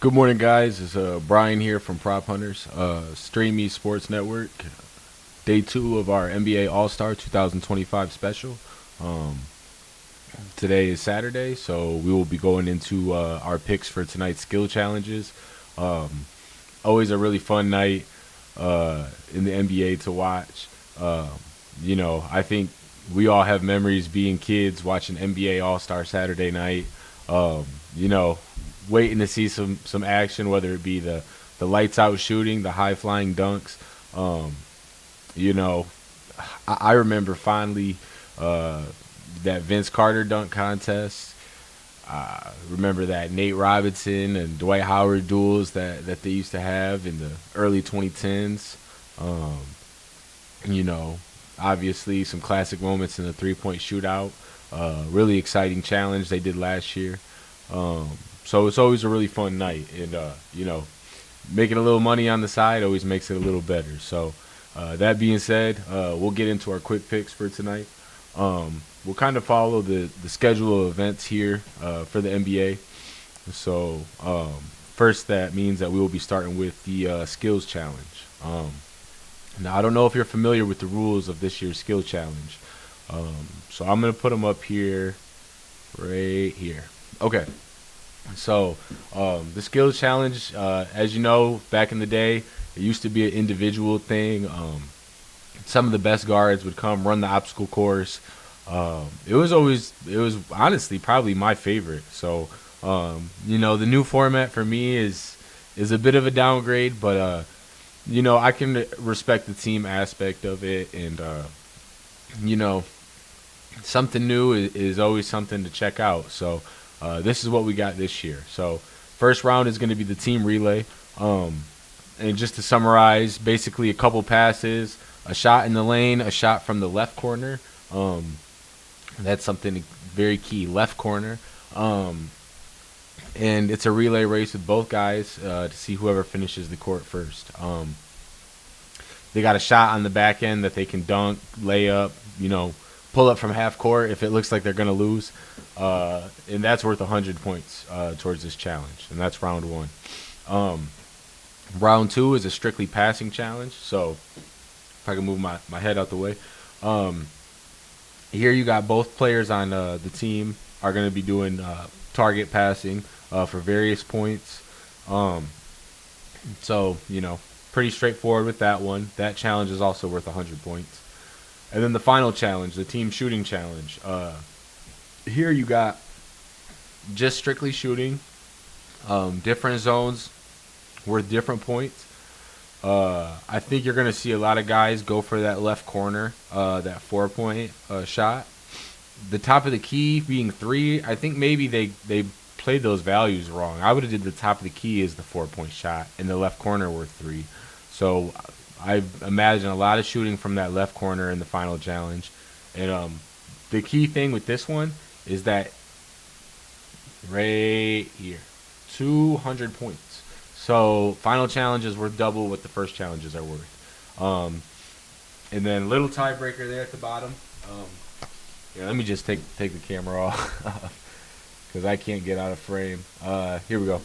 Good morning, guys. It's Brian here from Prop Hunters, StreamEast Sports Network. Day 2 of our NBA All-Star 2025 special. Today is Saturday, so we will be going into our picks for tonight's skill challenges. Always a really fun night in the NBA to watch. I think we all have memories being kids watching NBA All-Star Saturday night. Waiting to see some action, whether it be the lights out shooting, the high flying dunks. I remember fondly that Vince Carter dunk contest. Remember that Nate Robinson and Dwight Howard duels that they used to have in the early 2010s. Obviously some classic moments in the 3-point shootout. Really exciting challenge they did last year. So it's always a really fun night, and making a little money on the side always makes it a little better. So that being said, we'll get into our quick picks for tonight. We'll kind of follow the schedule of events here for the NBA. So first, that means that we will be starting with the skills challenge. Now, I don't know if you're familiar with the rules of this year's skill challenge. So I'm going to put them up here, right here. Okay. So the skills challenge, as you know, back in the day, it used to be an individual thing. Some of the best guards would come run the obstacle course. It was honestly probably my favorite. So, the new format for me is a bit of a downgrade, but I can respect the team aspect of it, and something new is always something to check out. So this is what we got this year. So first round is going to be the team relay. And just to summarize, basically a couple passes, a shot in the lane, a shot from the left corner. That's something very key, left corner. And it's a relay race with both guys to see whoever finishes the court first. They got a shot on the back end that they can dunk, lay up, pull up from half court if it looks like they're going to lose. And that's worth 100 points towards this challenge. And that's round 1. Round 2 is a strictly passing challenge. So if I can move my head out the way. Here you got both players on the team are going to be doing target passing for various points. Pretty straightforward with that one. That challenge is also worth 100 points. And then the final challenge, the team shooting challenge. Here you got just strictly shooting, different zones worth different points. I think you're going to see a lot of guys go for that left corner, that 4-point shot. The top of the key being 3, I think maybe they played those values wrong. I would have did the top of the key as the 4-point shot and the left corner worth 3. So I imagine a lot of shooting from that left corner in the final challenge. And the key thing with this one is that right here, 200 points. So final challenge is worth double what the first challenges are worth. And then little tiebreaker there at the bottom. Let me just take the camera off because I can't get out of frame. Here we go.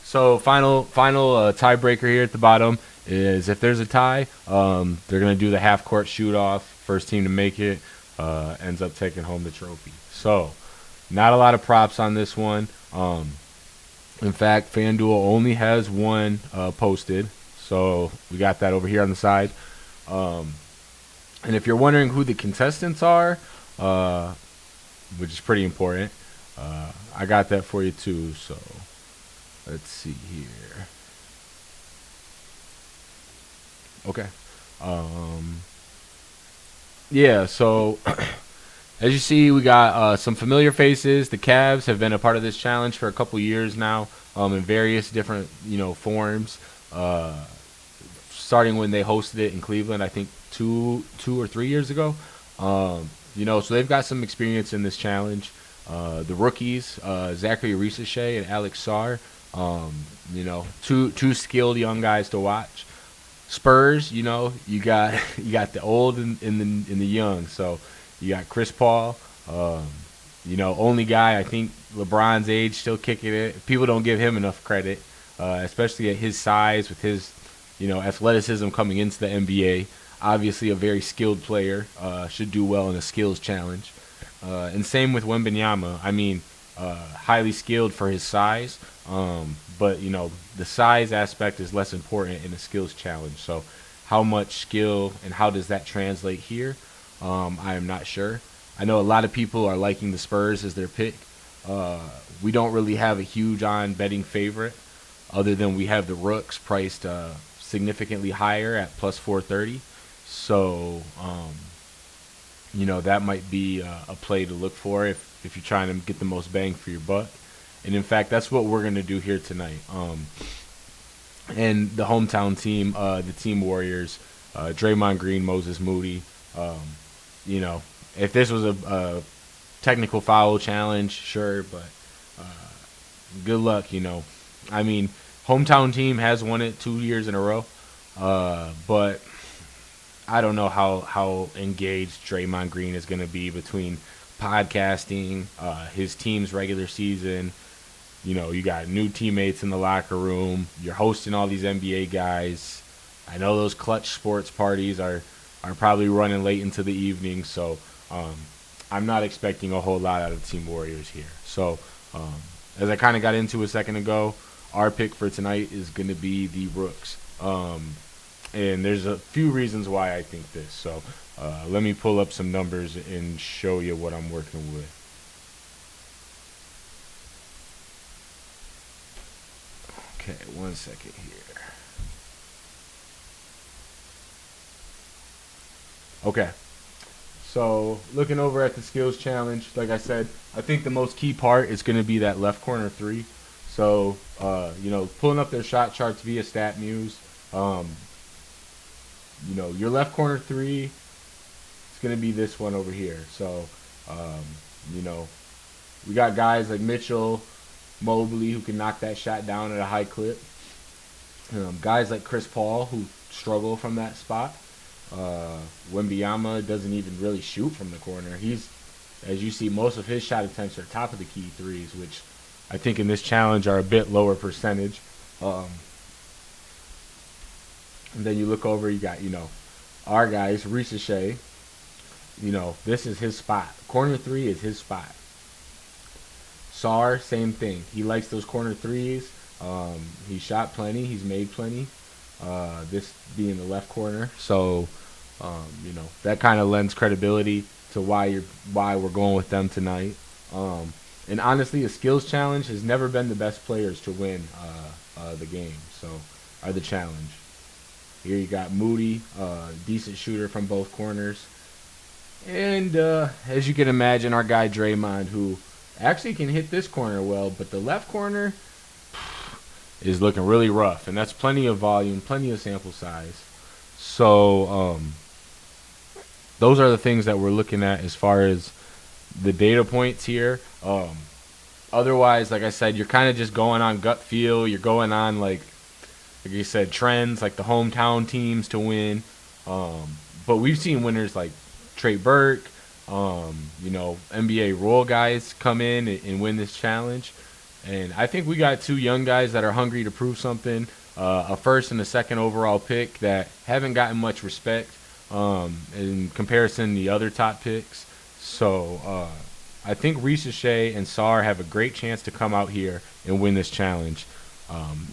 So final tiebreaker here at the bottom is if there's a tie, they're going to do the half-court shoot-off. First team to make it ends up taking home the trophy. So not a lot of props on this one. In fact, FanDuel only has one posted. So we got that over here on the side. And if you're wondering who the contestants are, which is pretty important, I got that for you too. So let's see here. Okay. So as you see, we got some familiar faces. The Cavs have been a part of this challenge for a couple years now, in various different, forms. Starting when they hosted it in Cleveland, I think 2 or 3 years ago. So they've got some experience in this challenge. The rookies, Zachary Risachet and Alex Sarr, two skilled young guys to watch. Spurs, you got the old and the young. So you got Chris Paul, only guy I think LeBron's age still kicking it. People don't give him enough credit. especially at his size with his, athleticism coming into the NBA. Obviously, a very skilled player, should do well in a skills challenge. And same with Wembanyama. I mean, highly skilled for his size, but the size aspect is less important in a skills challenge. So, how much skill and how does that translate here? I am not sure. I know a lot of people are liking the Spurs as their pick. We don't really have a huge on betting favorite, other than we have the Rooks priced significantly higher at plus 430. So, that might be a play to look for if you're trying to get the most bang for your buck. And in fact, that's what we're going to do here tonight. And the hometown team, the Team Warriors, Draymond Green, Moses Moody. If this was a technical foul challenge, sure, but good luck. I mean, hometown team has won it 2 years in a row, but I don't know how engaged Draymond Green is going to be between podcasting, his team's regular season. You got new teammates in the locker room. You're hosting all these NBA guys. I know those clutch sports parties are probably running late into the evening, so I'm not expecting a whole lot out of Team Warriors here. So as I kind of got into a second ago, our pick for tonight is going to be the Rooks. And there's a few reasons why I think this. So let me pull up some numbers and show you what I'm working with. Okay, 1 second here. Okay. So looking over at the skills challenge, like I said, I think the most key part is going to be that left corner three. So, pulling up their shot charts via StatMuse, your left corner three is going to be this one over here. So, we got guys like Mitchell, Mobley, who can knock that shot down at a high clip. Guys like Chris Paul, who struggle from that spot. Wembanyama doesn't even really shoot from the corner. He's, as you see, most of his shot attempts are top of the key threes, which I think in this challenge are a bit lower percentage. And then you look over, you got, our guys, Ricochet. This is his spot. Corner three is his spot. Sar, same thing. He likes those corner threes. He shot plenty. He's made plenty. This being the left corner. So, that kind of lends credibility to why we're going with them tonight. And honestly, a skills challenge has never been the best players to win the game. So, or the challenge. Here you got Moody, decent shooter from both corners. And as you can imagine, our guy Draymond, who actually can hit this corner well, but the left corner is looking really rough. And that's plenty of volume, plenty of sample size. So, those are the things that we're looking at as far as the data points here. Otherwise, like I said, you're kind of just going on gut feel. You're going on, like you said, trends, like the hometown teams to win. But we've seen winners like Trey Burke, NBA role guys come in and win this challenge. And I think we got two young guys that are hungry to prove something. A first and a second overall pick that haven't gotten much respect in comparison to the other top picks. So I think Ricochet and Sar have a great chance to come out here and win this challenge.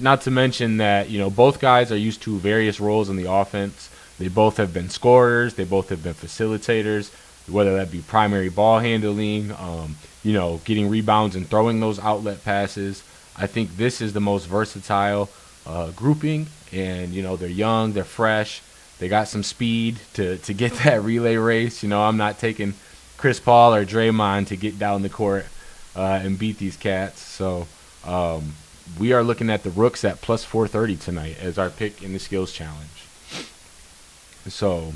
Not to mention that, both guys are used to various roles in the offense. They both have been scorers. They both have been facilitators, whether that be primary ball handling, getting rebounds and throwing those outlet passes. I think this is the most versatile grouping. And, they're young, they're fresh. They got some speed to get that relay race. I'm not taking Chris Paul or Draymond to get down the court and beat these cats. So we are looking at the Rooks at plus 430 tonight as our pick in the skills challenge. So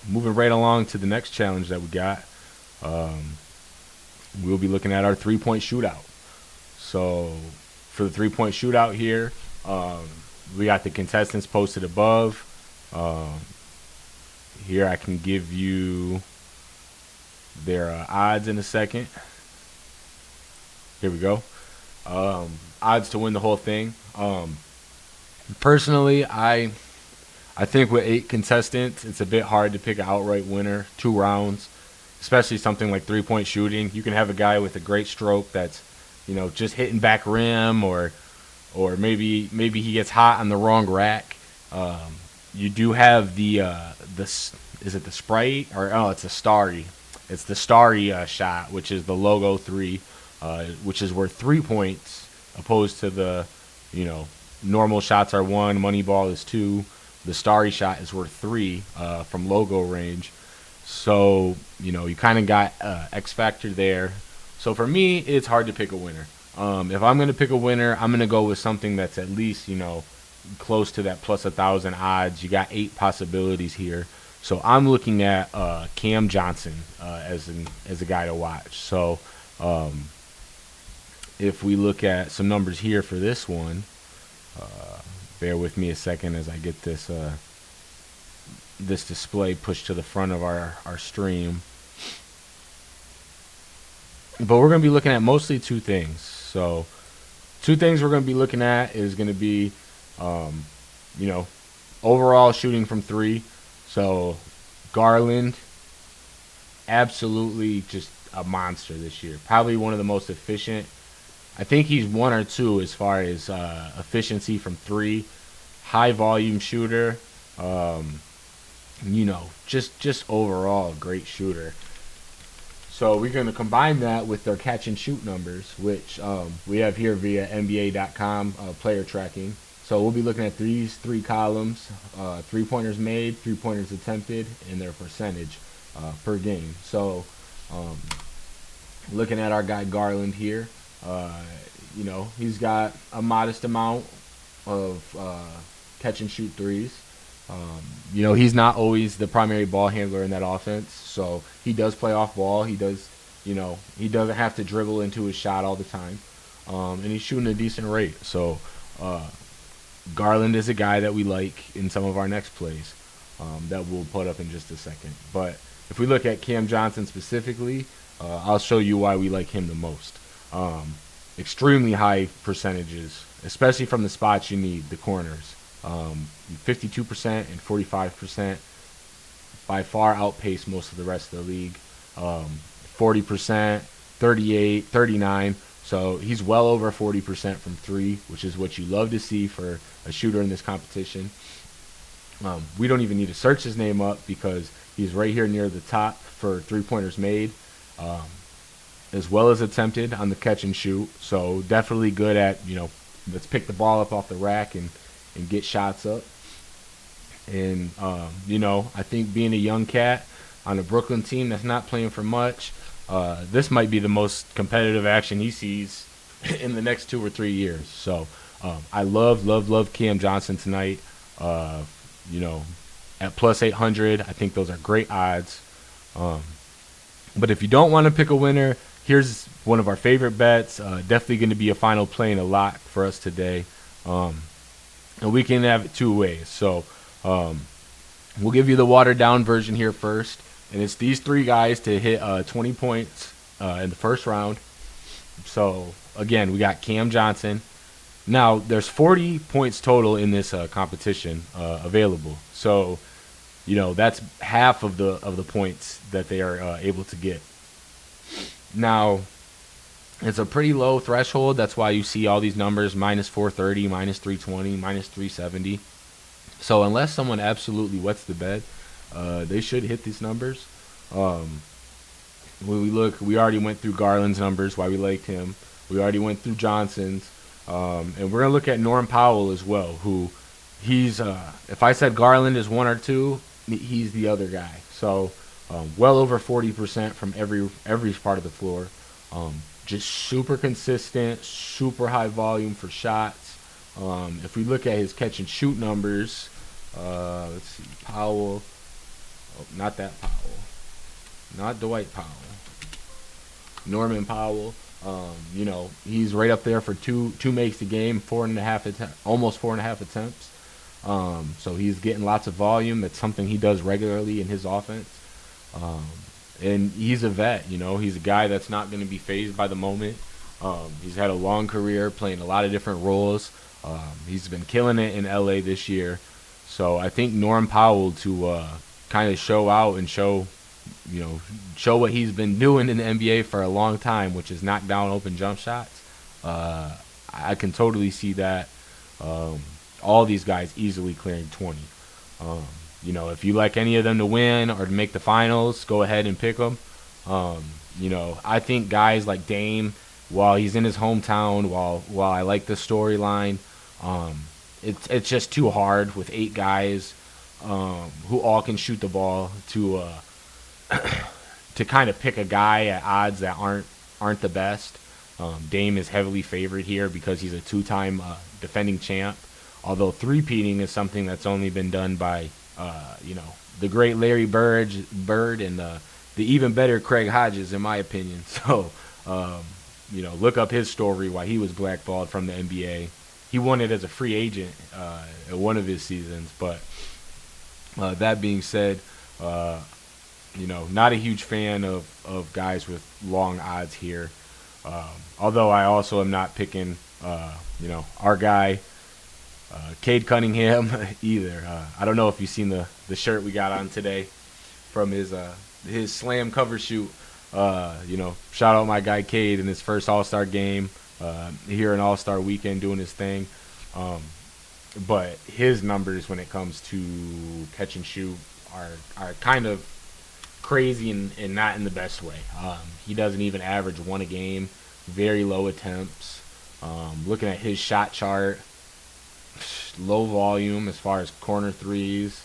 moving right along to the next challenge that we got, we'll be looking at our three-point shootout. So for the three-point shootout here, we got the contestants posted above. Here I can give you their odds in a second. Here we go. odds to win the whole thing. Personally, I think with 8 contestants, it's a bit hard to pick an outright winner. 2 rounds, especially something like 3-point shooting. You can have a guy with a great stroke that's, just hitting back rim, or maybe he gets hot on the wrong rack. You do have is it the Sprite, or it's the Starry. It's the Starry shot, which is the logo 3, which is worth 3 points, opposed to the normal shots are 1, money ball is 2. The Starry shot is worth 3 from logo range. So, you kind of got X factor there. So for me, it's hard to pick a winner. If I'm going to pick a winner, I'm going to go with something that's at least, close to that plus 1,000 odds. You got 8 possibilities here. So I'm looking at Cam Johnson as a guy to watch. So if we look at some numbers here for this one, bear with me a second as I get this display pushed to the front of our stream. But we're going to be looking at mostly 2 things. So 2 things we're going to be looking at is going to be, overall shooting from 3. So Garland, absolutely just a monster this year. Probably one of the most efficient. I think he's 1 or 2 as far as efficiency from 3. High volume shooter. Just overall a great shooter. So we're going to combine that with their catch and shoot numbers, which we have here via NBA.com player tracking. So we'll be looking at these 3 columns: 3-pointers made, 3-pointers attempted, and their percentage per game. So looking at our guy Garland here, he's got a modest amount of catch and shoot threes. He's not always the primary ball handler in that offense, so he does play off ball. He does, he doesn't have to dribble into his shot all the time, and he's shooting a decent rate. So Garland is a guy that we like in some of our next plays that we'll put up in just a second. But if we look at Cam Johnson specifically, I'll show you why we like him the most. Extremely high percentages, especially from the spots you need, the corners. 52% and 45% by far outpace most of the rest of the league. 40%, 38, 39. So he's well over 40% from 3, which is what you love to see for a shooter in this competition. We don't even need to search his name up because he's right here near the top for 3-pointers made, as well as attempted on the catch and shoot. So definitely good at, let's pick the ball up off the rack and get shots up. And, I think being a young cat on a Brooklyn team that's not playing for much, this might be the most competitive action he sees in the next 2 or 3 years. So I love Cam Johnson tonight. At plus 800, I think those are great odds. But if you don't want to pick a winner, here's one of our favorite bets. Definitely going to be a final play and a lock for us today. And we can have it 2 ways. So we'll give you the watered down version here first. And it's these 3 guys to hit 20 points in the first round. So, again, we got Cam Johnson. Now, there's 40 points total in this competition available. So, that's half of the points that they are able to get. Now, it's a pretty low threshold. That's why you see all these numbers, minus 430, minus 320, minus 370. So unless someone absolutely wets the bed, they should hit these numbers. When we look, we already went through Garland's numbers, why we liked him. We already went through Johnson's. And we're going to look at Norm Powell as well, who he's, if I said Garland is 1 or 2, he's the other guy. So well over 40% from every part of the floor. Just super consistent, super high volume for shots. If we look at his catch and shoot numbers, let's see, Powell. Oh, not that Powell. Not Dwight Powell. Norman Powell. He's right up there for two makes a game, almost 4.5 attempts. So he's getting lots of volume. That's something he does regularly in his offense. And he's a vet, he's a guy that's not going to be fazed by the moment. He's had a long career playing a lot of different roles. He's been killing it in LA this year. So I think Norm Powell to kind of show out and show what he's been doing in the NBA for a long time, which is knock down open jump shots. I can totally see that. All these guys easily clearing 20. If you like any of them to win or to make the finals, go ahead and pick them. I think guys like Dame, while he's in his hometown, while I like the storyline, it's just too hard with 8 guys who all can shoot the ball to to kind of pick a guy at odds that aren't the best. Dame is heavily favored here because he's a 2-time defending champ. Although three-peating is something that's only been done by the great Larry Bird and the even better Craig Hodges, in my opinion. So look up his story why he was blackballed from the NBA. He won it as a free agent at one of his seasons. But that being said, not a huge fan of guys with long odds here. Although I also am not picking, our guy, Cade Cunningham either. I don't know if you've seen the shirt we got on today from his slam cover shoot. Shout out my guy Cade in his first All-Star game here in All-Star Weekend doing his thing. But his numbers when it comes to catch and shoot are kind of crazy and not in the best way. He doesn't even average 1 a game, very low attempts. Looking at his shot chart, low volume as far as corner threes.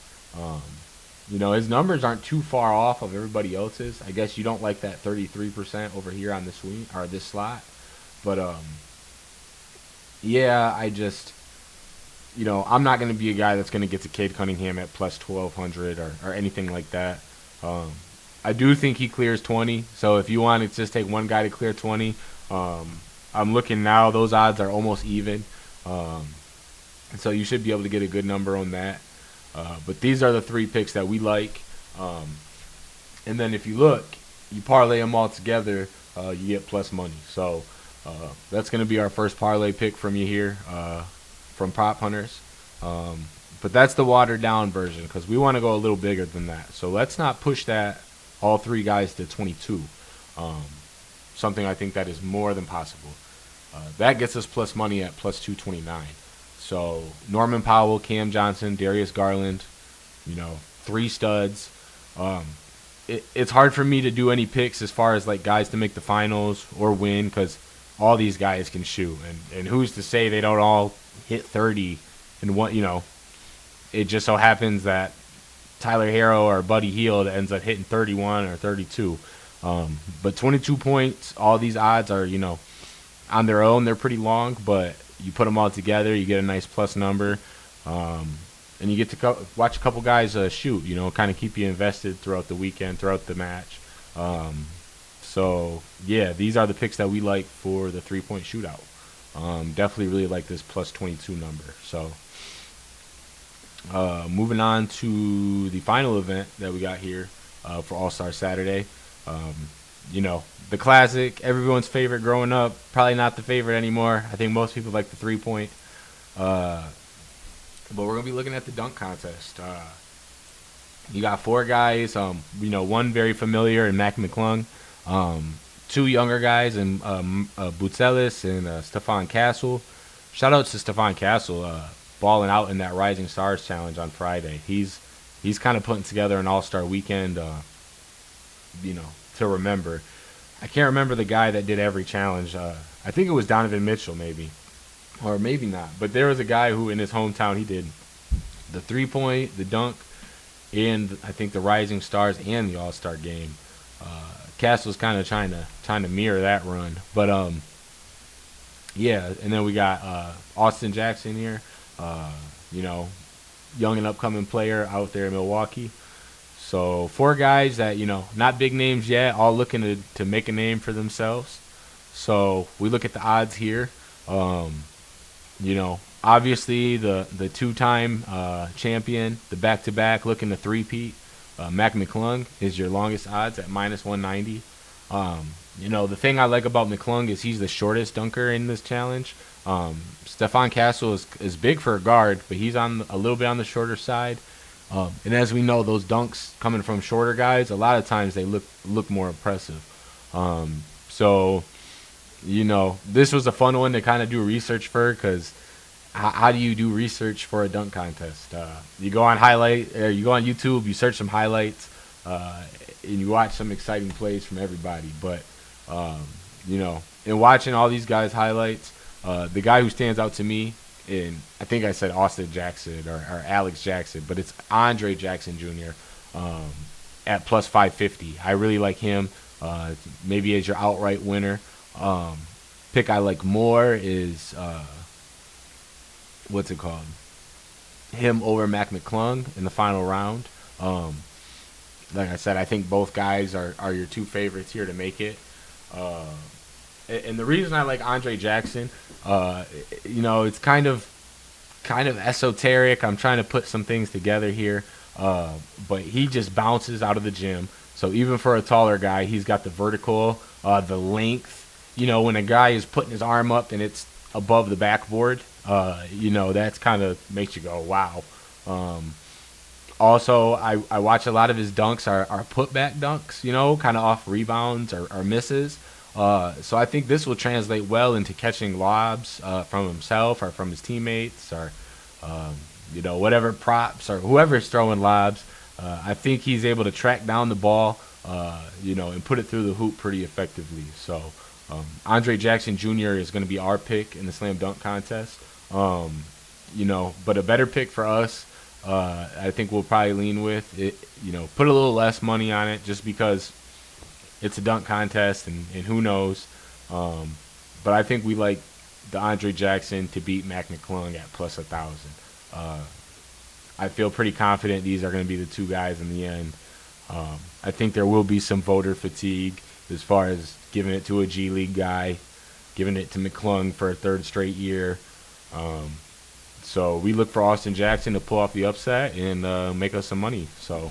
His numbers aren't too far off of everybody else's. I guess you don't like that 33% over here on this swing or this slot, but I just I'm not going to be a guy that's going to get to Cade Cunningham at plus 1,200 or anything like that. I do think he clears 20. So if you want to just take one guy to clear 20, I'm looking now. Those odds are almost even. So you should be able to get a good number on that. But these are the 3 picks that we like. And then if you look, you parlay them all together, you get plus money. So that's going to be our first parlay pick from you here from Prop Hunters. But that's the watered down version because we want to go a little bigger than that. So let's not push that all 3 guys to 22. Something I think that is more than possible. That gets us plus money at plus 229. So Norman Powell, Cam Johnson, Darius Garland, 3 studs. It's hard for me to do any picks as far as like guys to make the finals or win because all these guys can shoot. And who's to say they don't all hit 30 and what, it just so happens that Tyler Harrow or Buddy Hield ends up hitting 31 or 32. But 22 points, all these odds are, on their own, they're pretty long, but you put them all together, you get a nice plus number, and you get to watch a couple guys shoot, kind of keep you invested throughout the weekend, throughout the match. So, yeah, these are the picks that we like for the 3-point shootout. Definitely really like this plus 22 number. So, moving on to the final event that we got here for All-Star Saturday. The classic, everyone's favorite growing up, probably not the favorite anymore. I think most people like the 3-point. But we're going to be looking at the dunk contest. You got 4 guys, one very familiar in Mac McClung, 2 younger guys in Boutselis and Stefan Castle. Shout out to Stefan Castle, balling out in that Rising Stars Challenge on Friday. He's kind of putting together an All-Star weekend, to remember. I can't remember the guy that did every challenge. I think it was Donovan Mitchell, maybe. Or maybe not. But there was a guy who, in his hometown, he did the 3-point, the dunk, and I think the Rising Stars and the All-Star game. Castle's kind of trying to mirror that run. But, and then we got Austin Jackson here, young and upcoming player out there in Milwaukee. So 4 guys that, not big names yet, all looking to make a name for themselves. So we look at the odds here. Obviously the 2-time champion, the back-to-back looking to 3-peat. Mac McClung is your longest odds at minus 190. The thing I like about McClung is he's the shortest dunker in this challenge. Stephon Castle is big for a guard, but he's on a little bit on the shorter side. And as we know, those dunks coming from shorter guys, a lot of times they look more impressive. So this was a fun one to kind of do research for, because how do you do research for a dunk contest? You go on you go on YouTube, you search some highlights, and you watch some exciting plays from everybody. But in watching all these guys' highlights, the guy who stands out to me, and I think I said Austin Jackson or Alex Jackson, but it's Andre Jackson Jr. At plus 550. I really like him. Maybe as your outright winner. Pick I like more is what's it called? Him over Mac McClung in the final round. Like I said, I think both guys are your two favorites here to make it. And the reason I like Andre Jackson, it's kind of esoteric. I'm trying to put some things together here, but he just bounces out of the gym. So even for a taller guy, he's got the vertical, the length. When a guy is putting his arm up and it's above the backboard, that's kind of makes you go, wow. Also, I watch a lot of his dunks are putback dunks, kind of off rebounds or misses. So I think this will translate well into catching lobs from himself or from his teammates or, whatever props or whoever's throwing lobs. I think he's able to track down the ball, and put it through the hoop pretty effectively. So Andre Jackson Jr. is going to be our pick in the slam dunk contest. But a better pick for us, I think we'll probably lean with it. Put a little less money on it just because it's a dunk contest and who knows. But I think we like the Andre Jackson to beat Mac McClung at plus 1,000. I feel pretty confident these are going to be the two guys in the end. I think there will be some voter fatigue as far as giving it to a G League guy, giving it to McClung for a third straight year. So we look for Austin Jackson to pull off the upset and make us some money. So,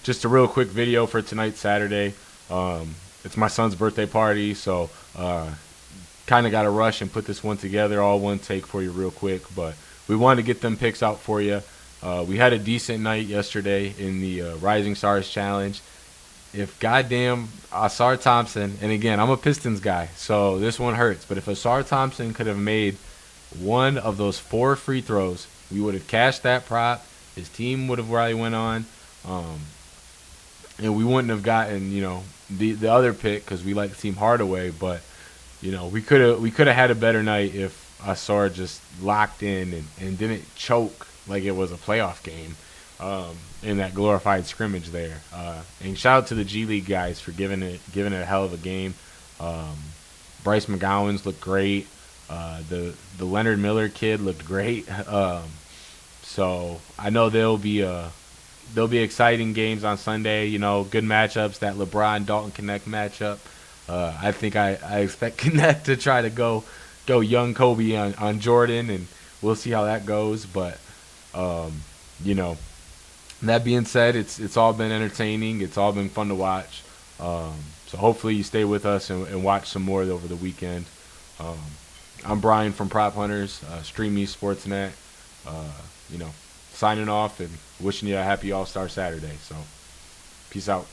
just a real quick video for tonight, Saturday. It's my son's birthday party, so kind of got to rush and put this one together, all one take for you real quick. But we wanted to get them picks out for you. We had a decent night yesterday in the Rising Stars Challenge. If goddamn Asar Thompson, and again, I'm a Pistons guy, so this one hurts, but if Asar Thompson could have made one of those 4 free throws, we would have cashed that prop. His team would have probably went on, and we wouldn't have gotten, the other pick because we like Team Hardaway. But we could have had a better night if Asar just locked in and didn't choke like it was a playoff game. In that glorified scrimmage there. And shout out to the G League guys for giving it a hell of a game. Bryce McGowan's looked great. The Leonard Miller kid looked great. So I know there'll be exciting games on Sunday. Good matchups. That LeBron Dalton Connect matchup. I think I expect Connect to try to go young Kobe on Jordan, and we'll see how that goes. But that being said, it's all been entertaining. It's all been fun to watch. So hopefully you stay with us and watch some more over the weekend. I'm Brian from Prop Hunters, StreamEast SportsNet. Signing off and wishing you a happy All-Star Saturday. So peace out.